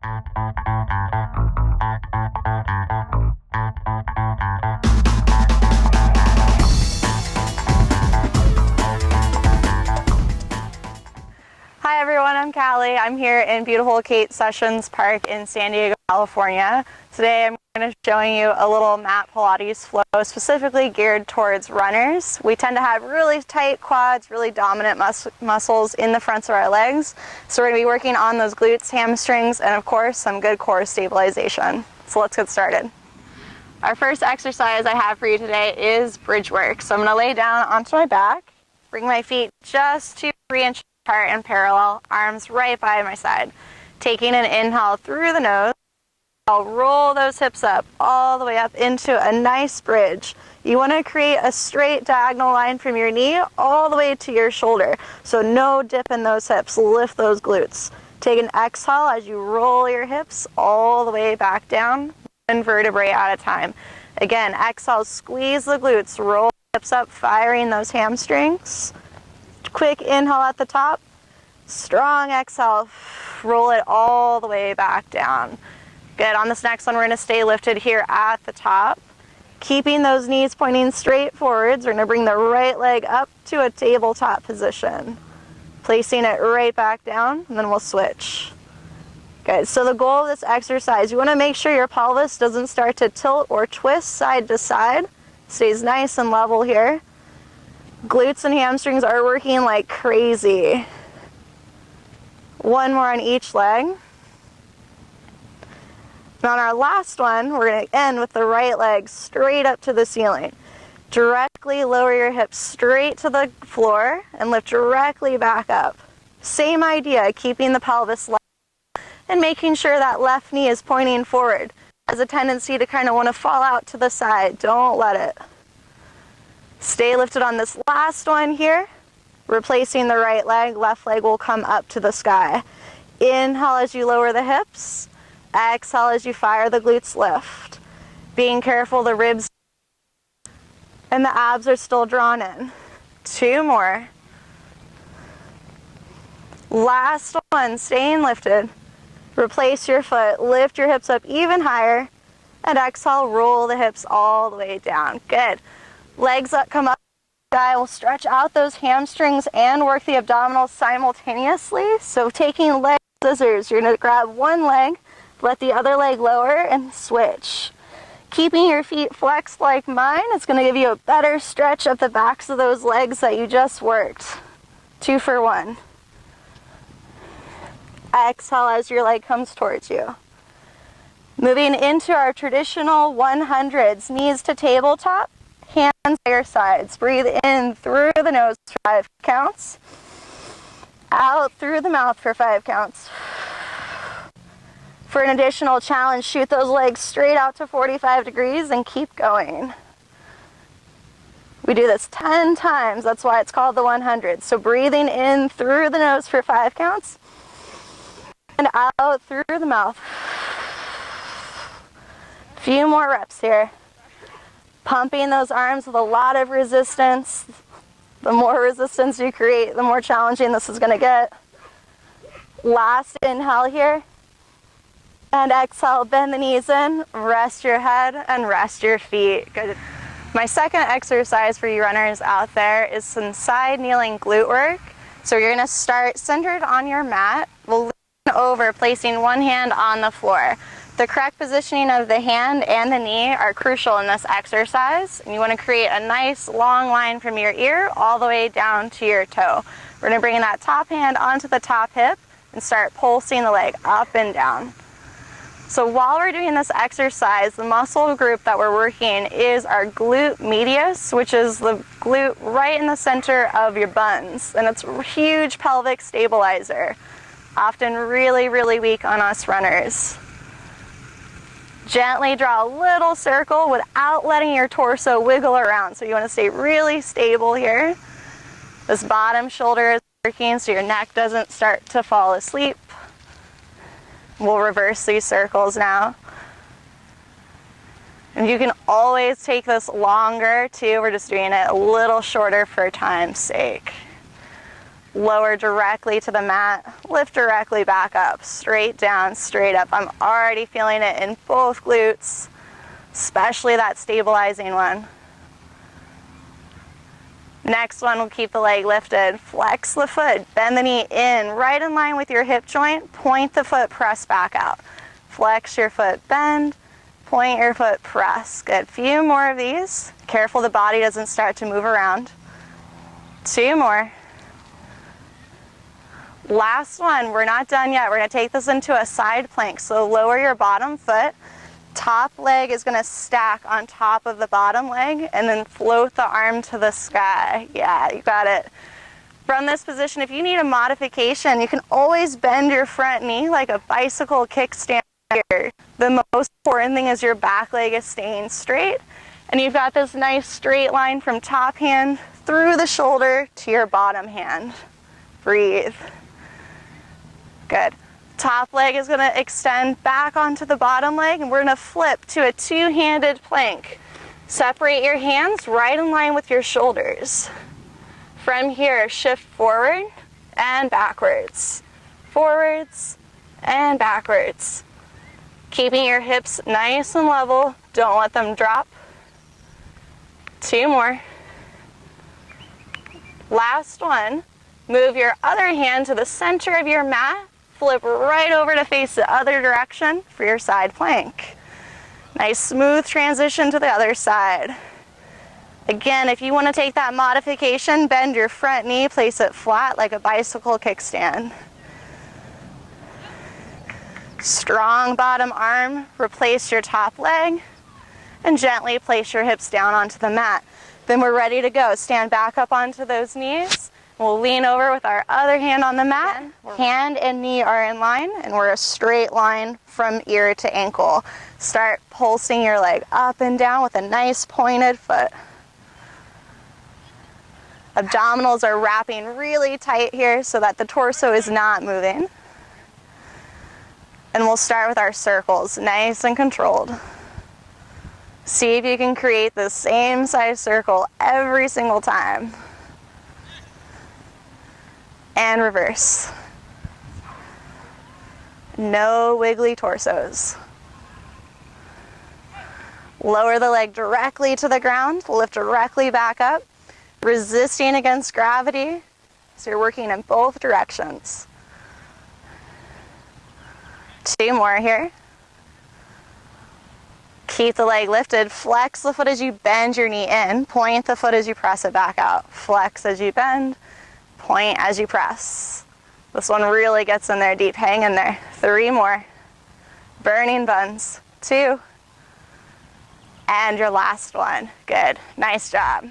Hi everyone, I'm Caleigh. I'm here in beautiful Kate Sessions Park in San Diego, California. Today I'm going to be showing you a little mat Pilates flow specifically geared towards runners. We tend to have really tight quads, really dominant muscles in the fronts of our legs. So we're going to be working on those glutes, hamstrings, and of course some good core stabilization. So let's get started. Our first exercise I have for you today is bridge work. So I'm going to lay down onto my back, bring my feet just to 3 inches apart and parallel, arms right by my side. Taking an inhale through the nose, I'll roll those hips up all the way up into a nice bridge. You want to create a straight diagonal line from your knee all the way to your shoulder. So no dip in those hips, lift those glutes. Take an exhale as you roll your hips all the way back down, one vertebrae at a time. Again, exhale, squeeze the glutes, roll the hips up, firing those hamstrings. Quick inhale at the top, strong exhale, roll it all the way back down. Good. On this next one, we're going to stay lifted here at the top. Keeping those knees pointing straight forwards, we're going to bring the right leg up to a tabletop position. Placing it right back down, and then we'll switch. Good. So the goal of this exercise, you want to make sure your pelvis doesn't start to tilt or twist side to side. Stays nice and level here. Glutes and hamstrings are working like crazy. One more on each leg. And on our last one, we're going to end with the right leg straight up to the ceiling. Directly lower your hips straight to the floor and lift directly back up. Same idea, keeping the pelvis level and making sure that left knee is pointing forward. Has a tendency to kind of want to fall out to the side. Don't let it. Stay lifted on this last one here. Replacing the right leg, left leg will come up to the sky. Inhale as you lower the hips. Exhale as you fire the glutes lift. Being careful the ribs and the abs are still drawn in. 2 more. Last one, staying lifted. Replace your foot, lift your hips up even higher, and exhale, roll the hips all the way down. Good. Legs up, come up. We'll stretch out those hamstrings and work the abdominals simultaneously. So taking leg scissors, you're going to grab one leg, let the other leg lower, and switch. Keeping your feet flexed like mine, it's going to give you a better stretch of the backs of those legs that you just worked. 2 for 1. Exhale as your leg comes towards you. Moving into our traditional 100s, knees to tabletop. Hands by your sides. Breathe in through the nose for 5 counts. Out through the mouth for 5 counts. For an additional challenge, shoot those legs straight out to 45 degrees and keep going. We do this 10 times. That's why it's called the 100. So breathing in through the nose for 5 counts. And out through the mouth. Few more reps here. Pumping those arms with a lot of resistance. The more resistance you create, the more challenging this is going to get. Last inhale here. And exhale, bend the knees in, rest your head, and rest your feet. Good. My second exercise for you runners out there is some side kneeling glute work. So you're going to start centered on your mat. We'll lean over, placing one hand on the floor. The correct positioning of the hand and the knee are crucial in this exercise. And you want to create a nice long line from your ear all the way down to your toe. We're going to bring that top hand onto the top hip and start pulsing the leg up and down. So while we're doing this exercise, the muscle group that we're working is our glute medius, which is the glute right in the center of your buns. And it's a huge pelvic stabilizer, often really, really weak on us runners. Gently draw a little circle without letting your torso wiggle around. So you want to stay really stable here. This bottom shoulder is working so your neck doesn't start to fall asleep. We'll reverse these circles now. And you can always take this longer too. We're just doing it a little shorter for time's sake. Lower directly to the mat, lift directly back up, straight down, straight up. I'm already feeling it in both glutes, especially that stabilizing one. Next one, we'll keep the leg lifted. Flex the foot, bend the knee in, right in line with your hip joint, point the foot, press back out. Flex your foot, bend, point your foot, press. Good, few more of these. Careful the body doesn't start to move around. 2 more. Last one, we're not done yet. We're gonna take this into a side plank. So lower your bottom foot, top leg is gonna stack on top of the bottom leg, and then float the arm to the sky. Yeah, you got it. From this position, if you need a modification, you can always bend your front knee like a bicycle kickstand here. The most important thing is your back leg is staying straight, and you've got this nice straight line from top hand through the shoulder to your bottom hand. Breathe. Good. Top leg is going to extend back onto the bottom leg, and we're going to flip to a two-handed plank. Separate your hands right in line with your shoulders. From here, shift forward and backwards. Forwards and backwards. Keeping your hips nice and level. Don't let them drop. 2 more. Last one. Move your other hand to the center of your mat. Flip right over to face the other direction for your side plank. Nice smooth transition to the other side. Again, if you want to take that modification, bend your front knee, place it flat like a bicycle kickstand. Strong bottom arm, replace your top leg, and gently place your hips down onto the mat. Then we're ready to go. Stand back up onto those knees. We'll lean over with our other hand on the mat. Hand and knee are in line, and we're a straight line from ear to ankle. Start pulsing your leg up and down with a nice pointed foot. Abdominals are wrapping really tight here so that the torso is not moving. And we'll start with our circles, nice and controlled. See if you can create the same size circle every single time. And reverse. No wiggly torsos. Lower the leg directly to the ground, lift directly back up, resisting against gravity, so you're working in both directions. 2 more here. Keep the leg lifted, flex the foot as you bend your knee in, point the foot as you press it back out. Flex as you bend, point as you press. This one really gets in there deep. Hang in there. 3 more. Burning buns. 2. And your last one. Good. Nice job.